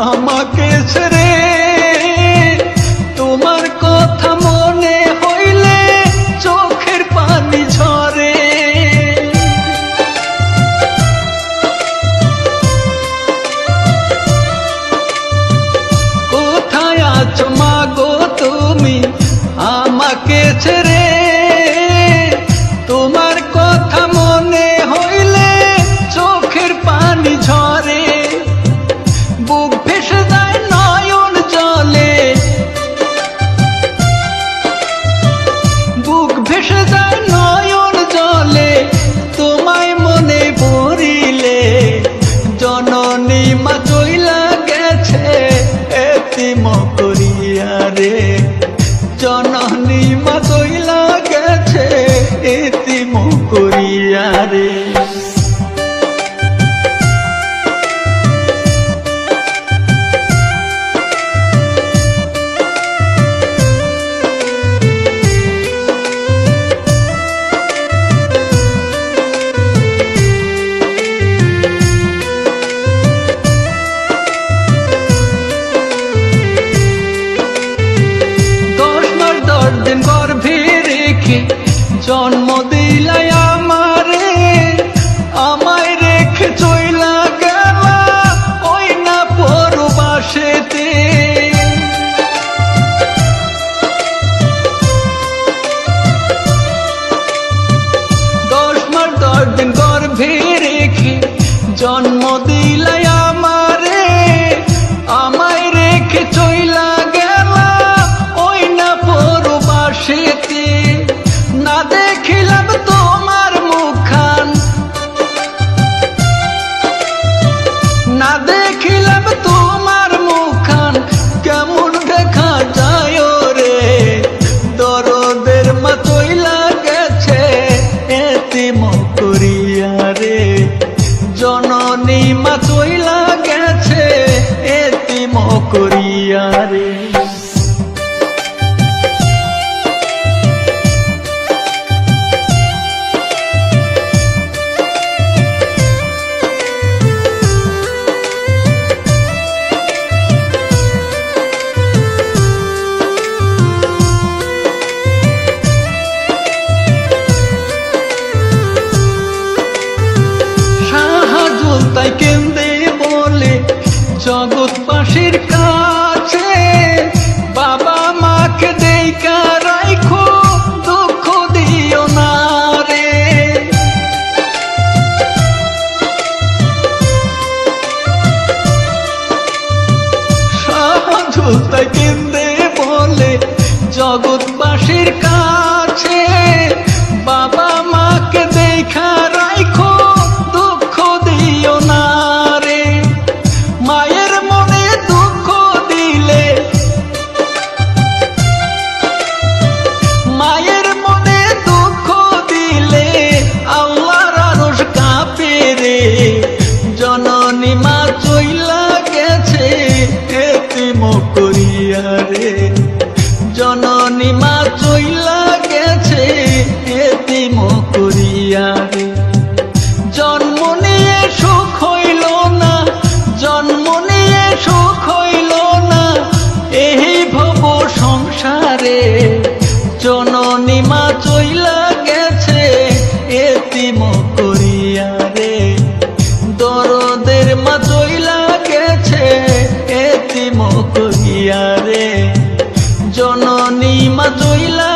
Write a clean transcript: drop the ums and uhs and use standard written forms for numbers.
আমাকে ছেড়ে তোমার কথা মনে হইলে চোখের পানি ঝরে। কোথায় আছো মাগো তুমি আমাকে ছেড়ে? তোমার কথা মনে হইলে চোখের পানি ঝরে। বুক ভেসে যায় নয়ন জলে, বুক ভেসে যায় নয়ন জলে তোমায় মনে পড়িলে। জননী মা চইলা গেছে এতিম করিয়া রে। জননী মা চইলা গেছে এতিম করিয়া রে। গর্ভে রেখে জন্ম দিলাই আমারে, আমায় রেখে চইলা গেলা ওই না পরবাসেতে। 10 মাস 10 দিন গর্ভে রেখে জন্ম দিলাই আমারে, আমায় রেখে চইলা গেলা ওই না পরবাসেতে। না দেখিলাম তোমার মুখখান, না দেখিলাম তোমার মুখখান কেমন দেখা যায় রে। দরদের মা চইলা গেছে এতিম করিয়া রে। জননী মা চইলা গেছে এতিম করিয়া রে। তাই কেন্দে বলে জগৎবাসীর কাছে, বাবা মাকে দেইকা রাইখো দুঃখ দিও না রে। সাধু তাই কেন্দে বলে জগৎবাসীর কাছে, বাবা মাকে দেইখা রাইখো দুঃখ দিও না রে। মায়ের মনে দুঃখ দিলে, মায়ের মনে দুঃখ দিলে আল্লাহর আরশ কাঁপে রে। জননী মা চইলা গেছে এতিম করিয়া রে। জননী মা চইলা গেছে এতিম করিয়া রে। জন্ম নিয়ে সুখ হইল না, জন্ম নিয়ে সুখ হইল না এই ভব সংসারে। জননী মা চইলা গেছে এতিম করিয়া রে। দরদের মা চইলা গেছে এতিম করিয়া রে। জননী মা চইলা